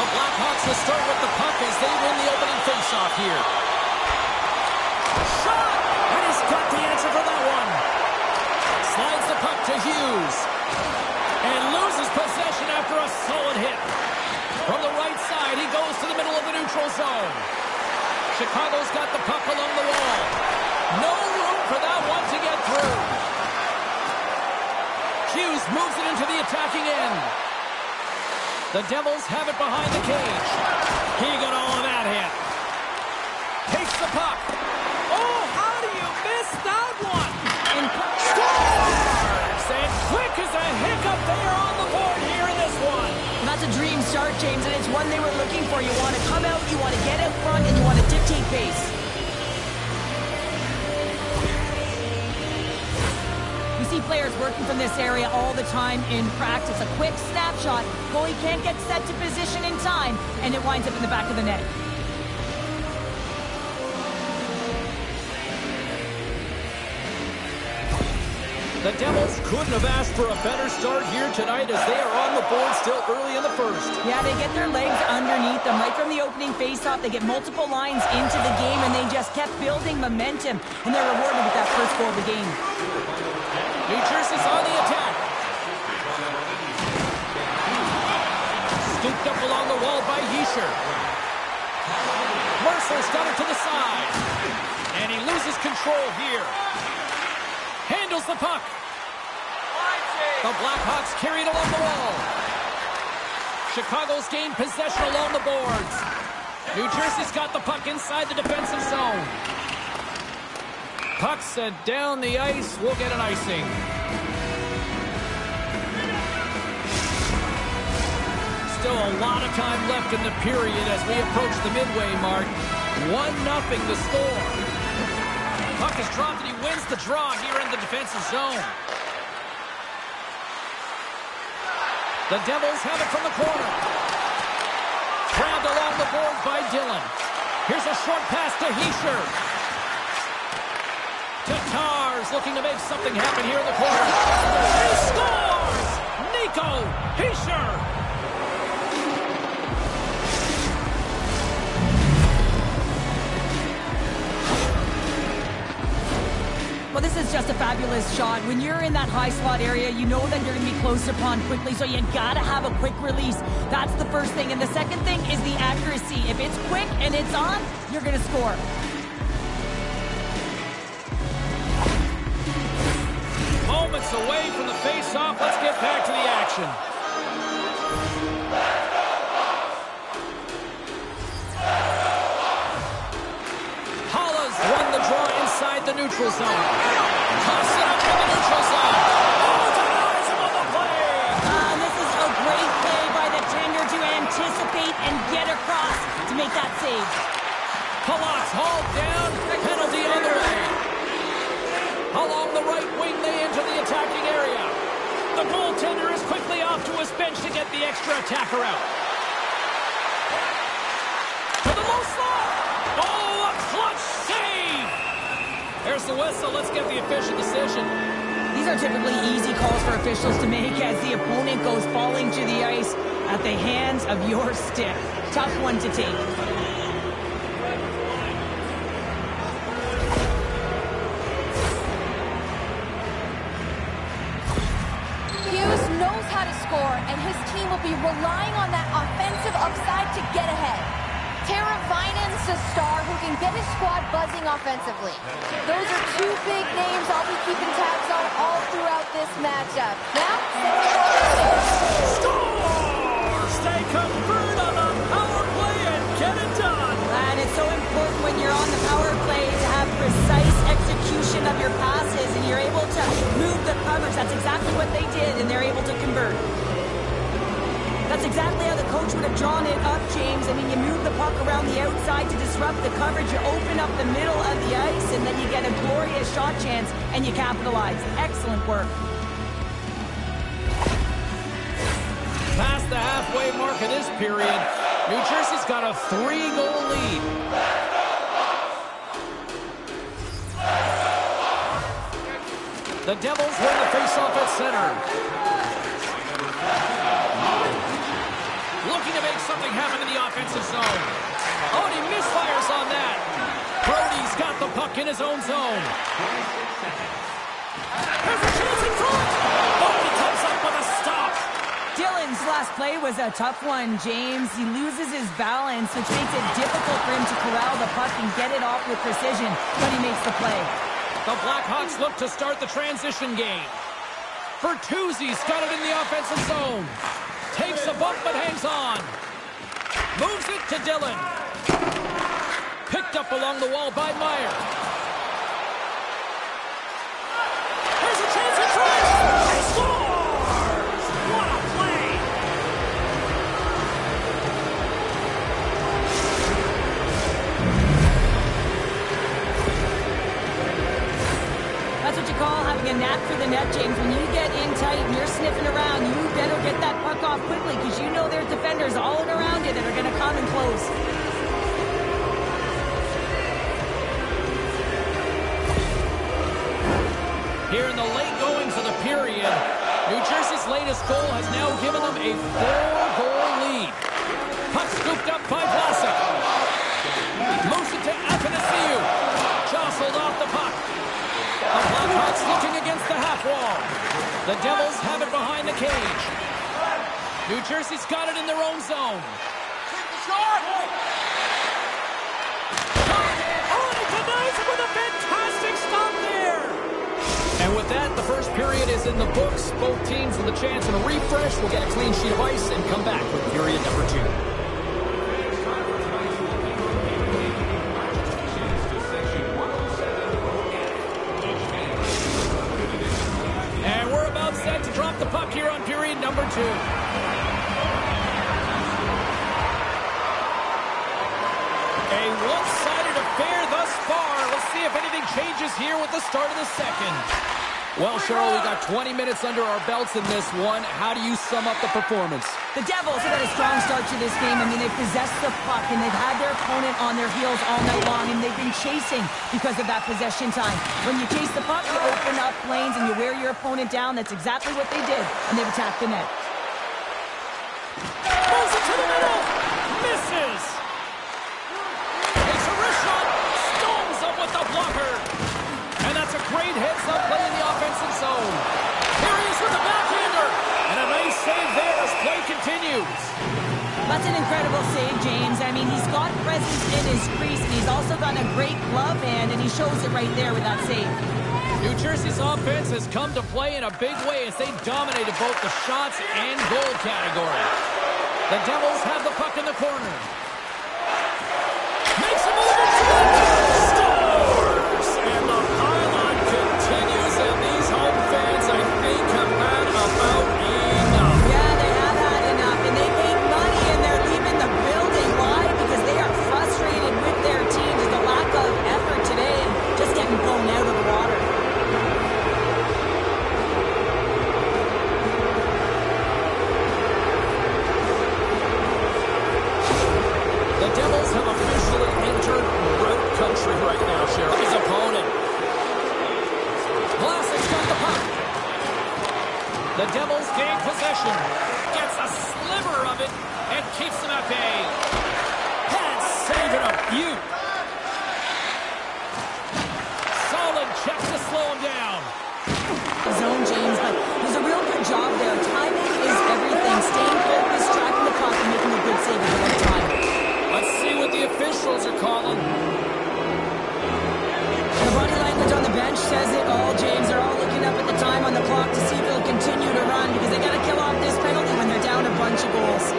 The Blackhawks will start with the puck as they win the opening faceoff here. Shot! And he's got the answer for that one. Slides the puck to Hughes. And loses possession after a solid hit. From the right side, he goes to the middle of the neutral zone. Chicago's got the puck along the wall. No room for that one to get through. Hughes moves it into the attacking end. The Devils have it behind the cage. He got all of that hit. Takes the puck. Oh, how do you miss that one? And scores! And quick as a hiccup, they are on the board here in this one. And that's a dream start, James, and it's one they were looking for. You want to come out, you want to get out front, and you want to dictate pace. We see players working from this area all the time in practice. A quick snapshot, goalie can't get set to position in time, and it winds up in the back of the net. The Devils couldn't have asked for a better start here tonight as they are on the board still early in the first. Yeah, they get their legs underneath them right from the opening faceoff. They get multiple lines into the game, and they just kept building momentum, and they're rewarded with that first goal of the game. New Jersey's on the attack. Scooped up along the wall by Hischier. Mercer's got it to the side. And he loses control here. Handles the puck. The Blackhawks carry it along the wall. Chicago's gained possession along the boards. New Jersey's got the puck inside the defensive zone. Puck sent down the ice. We'll get an icing. Still a lot of time left in the period as we approach the midway mark. 1-0 the score. Puck is dropped and he wins the draw here in the defensive zone. The Devils have it from the corner. Grabbed along the board by Dillon. Here's a short pass to Hischier. Tatar's looking to make something happen here in the corner. He scores! Nico Hischier! Well, this is just a fabulous shot. When you're in that high slot area, you know that you're going to be closed upon quickly, so you got to have a quick release. That's the first thing. And the second thing is the accuracy. If it's quick and it's on, you're going to score. Moments away from the face-off. Let's get back to the action. Halla's won the draw inside the neutral zone. Toss it up in the neutral zone. Oh, denies him on the play. This is a great play by the tender to anticipate and get across to make that save. Halak's hauled down. Penalty on the way. Along the right wing, they enter the attacking area. The goaltender is quickly off to his bench to get the extra attacker out. To the low slot. Oh, a clutch save. There's the whistle. Let's get the official decision. These are typically easy calls for officials to make as the opponent goes falling to the ice at the hands of your stick. Tough one to take. Hughes knows how to score, and his team will be relying on that offensive upside to get ahead. Teravainen's the star who can get his squad buzzing offensively. Those are two big names I'll be keeping tabs on all throughout this matchup. Now, Scores! They convert on the power play and get it done. And it's so important when you're on the power play to have precise execution of your passes, and you're able to move the coverage. That's exactly what they did, and they're able to convert. That's exactly how the coach would have drawn it up, James. I mean, you move the puck around the outside to disrupt the coverage. You open up the middle of the ice, and then you get a glorious shot chance, and you capitalize. Excellent work. Past the halfway mark of this period, New Jersey's got a 3-goal lead. The Devils win the faceoff at center. Looking to make something happen offensive zone. Oh, and he misfires on that. Brody's got the puck in his own zone. There's a chance in front. Oh, he comes up with a stop. Dylan's last play was a tough one, James. He loses his balance, which makes it difficult for him to corral the puck and get it off with precision, but he makes the play. The Blackhawks look to start the transition game. Bertuzzi's got it in the offensive zone. Takes a bump but hangs on. Moves it to Dylan. Picked up along the wall by Meyer. There's a chance in front. He scores! What a play! That's what you call having a knack for the net, James. When you get in tight and you're sniffing around, you better get that puck off quickly because you know there's defenders all around you that are going to come and close. Here in the late goings of the period, New Jersey's latest goal has now given them a 4-goal lead. Puck scooped up by Vlasic. Moves it to Athanasiou. Jostled off the puck. The Blackhawks looking against the half wall. The Devils have it behind the cage. New Jersey's got it in their own zone. Oh, he denies it with a fantastic stop there. And with that, the first period is in the books. Both teams with a chance and a refresh will get a clean sheet of ice and come back with period number 2. And we're about set to drop the puck here on period number 2. A one-sided affair thus far. Let's see if anything changes here with the start of the second. Well, Cheryl, we got 20 minutes under our belts in this one. How do you sum up the performance? The Devils have had a strong start to this game. I mean, they've possessed the puck, and they've had their opponent on their heels all night long, and they've been chasing because of that possession time. When you chase the puck, you open up lanes, and you wear your opponent down. That's exactly what they did, and they've attacked the net. Moves it to the middle. Misses. Takes a wrist shot. Stones up with the blocker. And that's a great heads-up play in the offensive zone. Here he is with the backhander. And a nice save there as play continues. That's an incredible save, James. I mean, he's got presence in his crease, and he's also got a great glove hand, and he shows it right there with that save. New Jersey's offense has come to play in a big way as they dominated both the shots and goal category. The Devils have the puck in the corner. Makes a move into it. Scores! And the pylon continues, and these home fans, I think, have had about enough. Yeah, they have had enough, and they paid money, and they're leaving the building. Why? Because they are frustrated with their team. There's a lack of effort today and just getting blown out of the water. The Devils have officially entered road country right now, Cheryl. His opponent. Vlasic's got the puck. The Devils gain possession. Gets a sliver of it and keeps them at bay. And saving a beaut. Solid check to slow him down. Zone, James, but there's a real good job there. Timing is everything. Staying focused, tracking the puck, and making a good save at the right time. Let's see what the officials are calling. The body language on the bench says it all, James. They're all looking up at the time on the clock to see if they'll continue to run because they got to kill off this penalty when they're down a bunch of goals.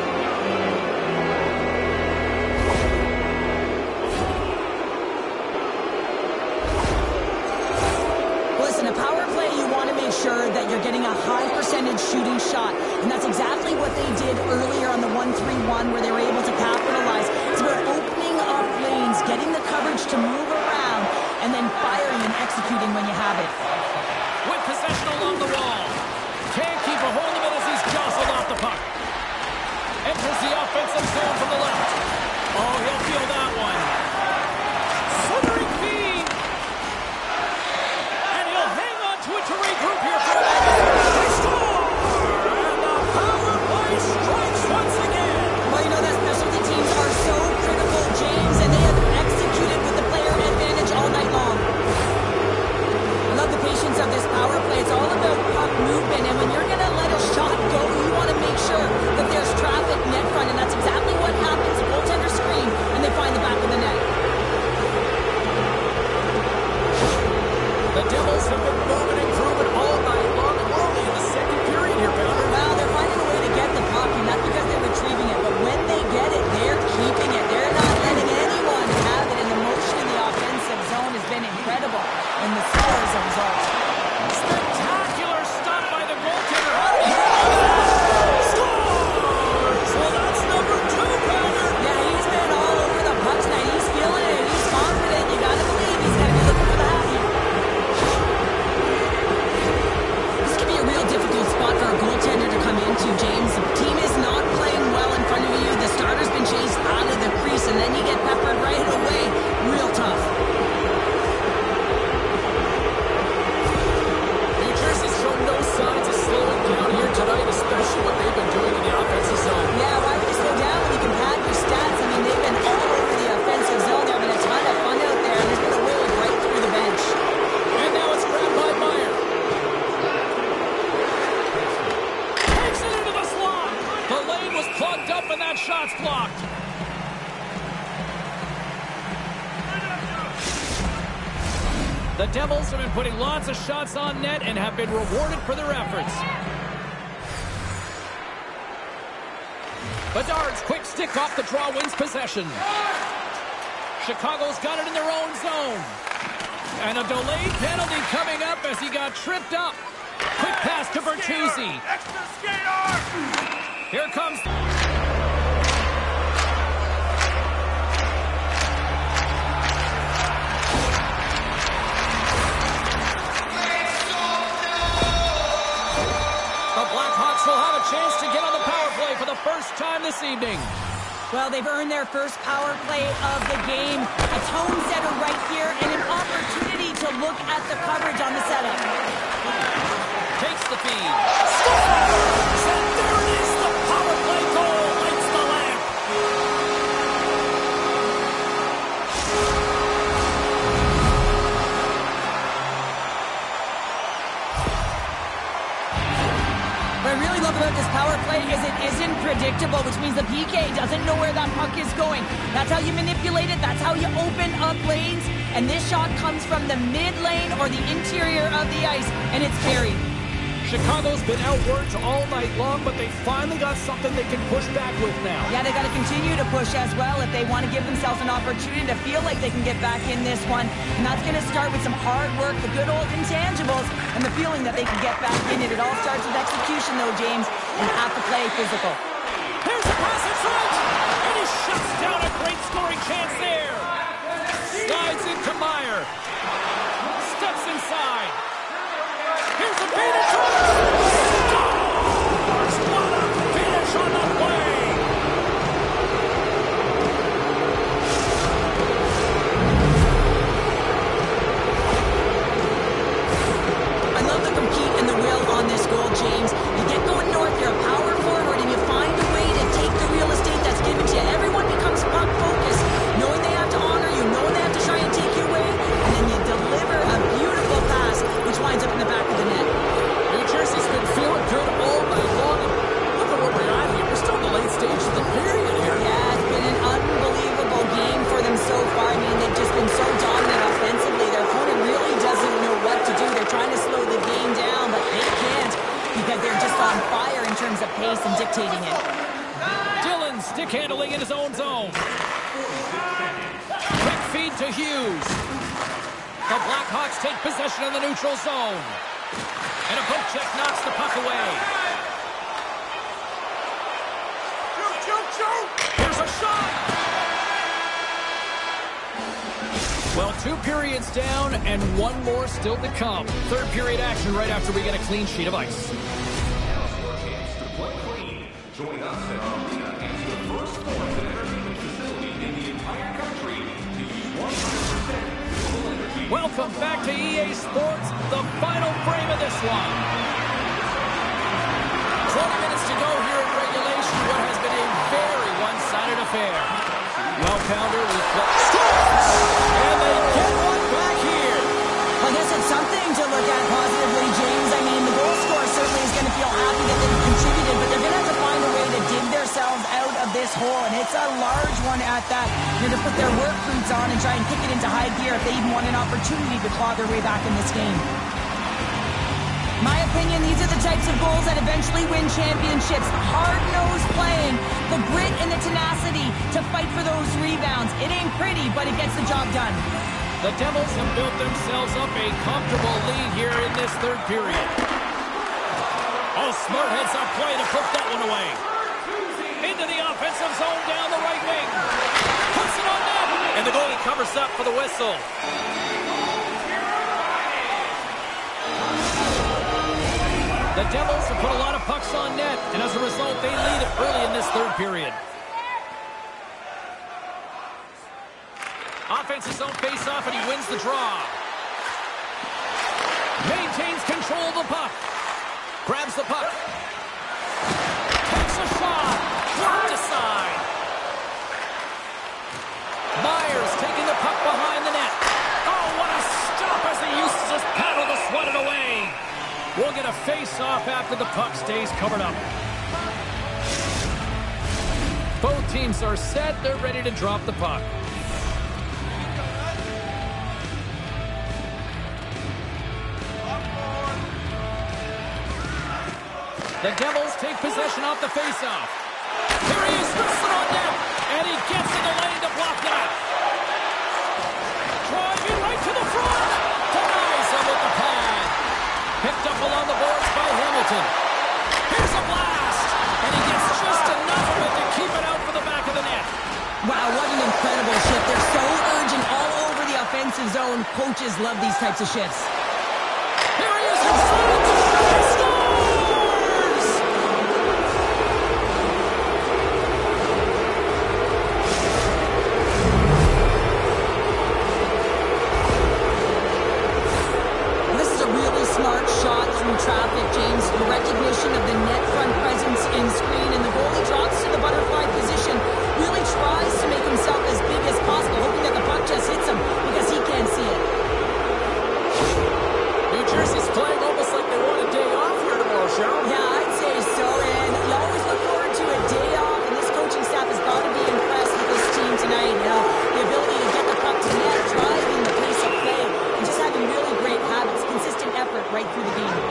Listen, a power play, you want to make sure that you're getting a high percentage shooting shot, and that's exactly what they did earlier on the 1-3-1 where they were able to capitalize. It's about opening up lanes, getting the coverage to move around, and then firing and executing when you have it. With possession along the wall. Can't keep a hold of it as he's jostled off the puck. Enters the offensive zone from the left. Oh, he'll feel that one. Slithering feed. And he'll hang on to it to regroup here for a moment. They score! And the power play strikes once again. Well, you know that specialty teams are so clogged up and that shot's blocked. The Devils have been putting lots of shots on net and have been rewarded for their efforts. Bedard's quick stick off the draw wins possession. Chicago's got it in their own zone. And a delayed penalty coming up as he got tripped up. Quick pass to Bertuzzi. Extra skater! Here comes... The Blackhawks will have a chance to get on the power play for the first time this evening. Well, they've earned their first power play of the game. A tone setter right here and an opportunity to look at the coverage on the setup. Takes the feed. Scores! And there it is, the power play goal lights the lamp. What I really love about this power play is it isn't predictable, which means the PK doesn't know where that puck is going. That's how you manipulate it. That's how you open up lanes. And this shot comes from the mid lane or the interior of the ice, and it's carried. Chicago's been outworked all night long, but they finally got something they can push back with now. Yeah, they got to continue to push as well if they want to give themselves an opportunity to feel like they can get back in this one. And that's going to start with some hard work, the good old intangibles, and the feeling that they can get back in it. It all starts with execution, though, James, and you have to play physical. Here's the pass in front, and he shuts down a great scoring chance there. Slides into Meyer. Steps inside. Here's the feed and scores! What a finish on the play! I love the compete and the will on this goal, James. You get going north, you're a power forward, and you find a way to take the real estate that's given to you. Everyone becomes puck focused, knowing they have to honor you, knowing they have to try and take you away, and then you deliver a beautiful pass, which winds up in the back of the net. New Jersey's been feeling good all night long. Look at where we're at here. We're still in the late stages of the period here. Yeah, it's been an unbelievable game for them so far. I mean, they've just been so dominant offensively. Their opponent really doesn't know what to do. They're trying to slow the game down, but they can't because they're just on fire in terms of pace and dictating it. Dillon stick handling in his own zone. Quick feed to Hughes. The Blackhawks take possession in the neutral zone. And a poke check knocks the puck away. Here's a shot! Well, 2 periods down and 1 more still to come. Third period action right after we get a clean sheet of ice. Join us at our arena and the first sports and entertainment facility in the entire country to use 100% renewable energy. Welcome back to EA Sports, the final frame of this one. 20 minutes to go here in regulation, what has been a very one-sided affair. Well, Pounder, we've got scores! And they get one back here. I guess it's something to look at positively, James. I mean, the goal scorer certainly is going to feel happy that they've contributed, but they're going to have to find a way to dig themselves out of this hole, and it's a large one at that. They're going to put their work boots on and try and kick it into high gear if they even want an opportunity to claw their way back in this game. My opinion, these are the types of goals that eventually win championships. Hard-nosed playing, the grit and the tenacity to fight for those rebounds. It ain't pretty, but it gets the job done. The Devils have built themselves up a comfortable lead here in this third period. Oh, smart heads-up play to put that one away. Into the offensive zone down the right wing. Puts it on net. And the goalie covers up for the whistle. The Devils have put a lot of pucks on net, and as a result, they lead it early in this third period. Offensive zone face-off, and he wins the draw. Maintains control of the puck. Grabs the puck. Takes a shot. Blocked aside. Myers taking the puck behind the net. Oh, what a stop as he uses his paddle to swat it away. We'll get a face-off after the puck stays covered up. Both teams are set. They're ready to drop the puck. The Devils take possession off the faceoff. Here he is, wrestling on net, and he gets in the lane to block that. Driving right to the front. Denies him with the pad. Picked up along the boards by Hamilton. Here's a blast, and he gets just enough of it to keep it out for the back of the net. Wow, what an incredible shift. They're so urgent all over the offensive zone. Coaches love these types of shifts. Here he is inside the shot. Scores! This is a really smart shot through traffic, James. The recognition of the net front presence in screen, and the goalie drops to the butterfly position. Really tries to make himself as big as possible, hoping that the puck just hits him because he can't see it. New Jersey's playing almost like they want a day off here tomorrow, Cheryl. Yeah, I'd say so, and you always look forward to a day off, and this coaching staff has got to be impressed with this team tonight. You know, the ability to get the puck to net, driving the pace of play, and just having really great habits, consistent effort right through the game.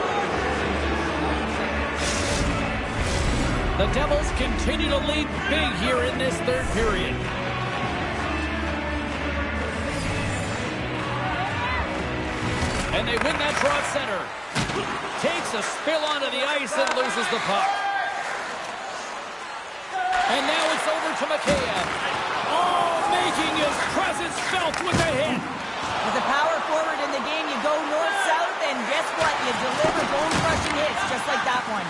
The Devils continue to lead big here in this third period. And they win that draw at center. Takes a spill onto the ice and loses the puck. And now it's over to McKayev. Oh, making his presence felt with a hit. As a power forward in the game, you go north-south, and guess what? You deliver bone-crushing hits just like that one.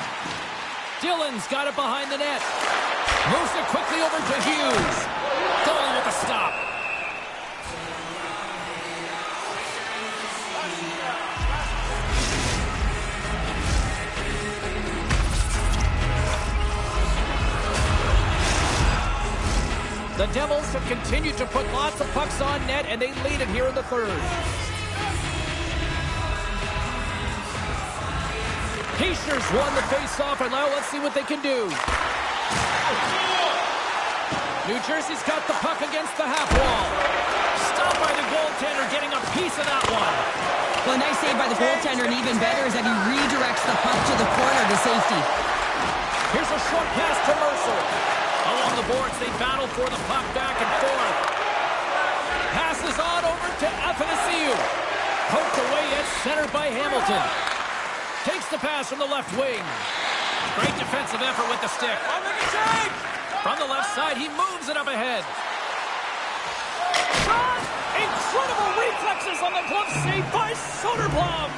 Dillon's got it behind the net. Moves it quickly over to Hughes. Goal with a stop. The Devils have continued to put lots of pucks on net, and they lead it here in the third. Heischer's won the face-off, and now let's see what they can do. New Jersey's got the puck against the half wall. Stopped by the goaltender, getting a piece of that one. Well, a nice save by the goaltender, and even better is that he redirects the puck to the corner to safety. Here's a short pass to Mercer. Along the boards, they battle for the puck back and forth. Passes on over to Athanasiou. Poked away at center by Hamilton. Takes the pass from the left wing. Great defensive effort with the stick. From the left side, he moves it up ahead. Shot! Incredible reflexes on the glove save by Soderblom.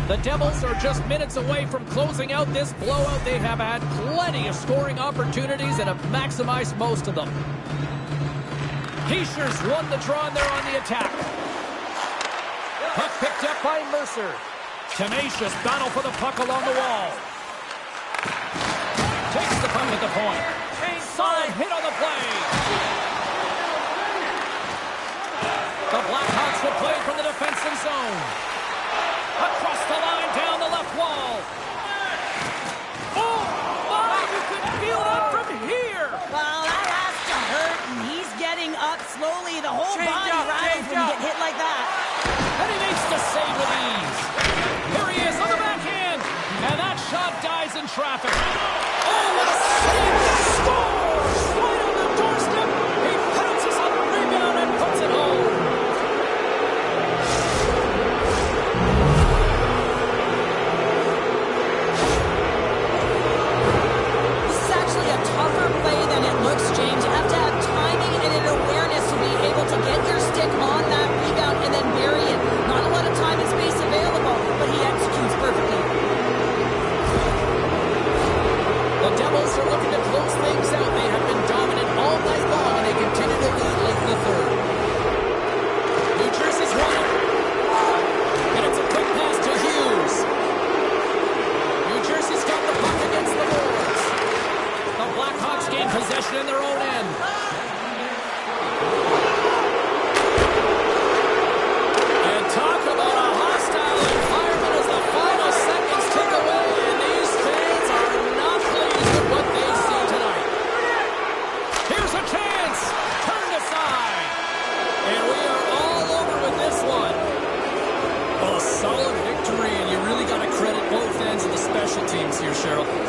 The Devils are just minutes away from closing out this blowout. They have had plenty of scoring opportunities and have maximized most of them. Heischer's won the draw, and they're on the attack. Puck picked up by Mercer. Tenacious battle for the puck along the wall. Takes the puck at the point. Solid hit on the play. The Blackhawks will play from the defensive zone. Across the line, down the left wall. Oh, my, you can feel that from here. Well, that has to hurt, and he's getting up slowly. The whole body rattles when you get hit like that. And he makes the save with ease. Here he is on the backhand. And that shot dies in traffic. Oh, what a save. Scores! Right on the doorstep. He pounces on the rebound and puts it home. This is actually a tougher play than it looks, James. You have to have timing and an awareness to be able to get your stick on that rebound and then bury it. Not a lot of time and space available, but he executes perfectly. The Devils are looking to close things out. They have been dominant all night long, and they continue to lead late in the third. New Jersey's won it. And it's a quick pass to Hughes. New Jersey's got the puck against the boards. The Blackhawks gain possession in their own end. And talk about a hostile environment as the final seconds tick away, and these fans Cyril.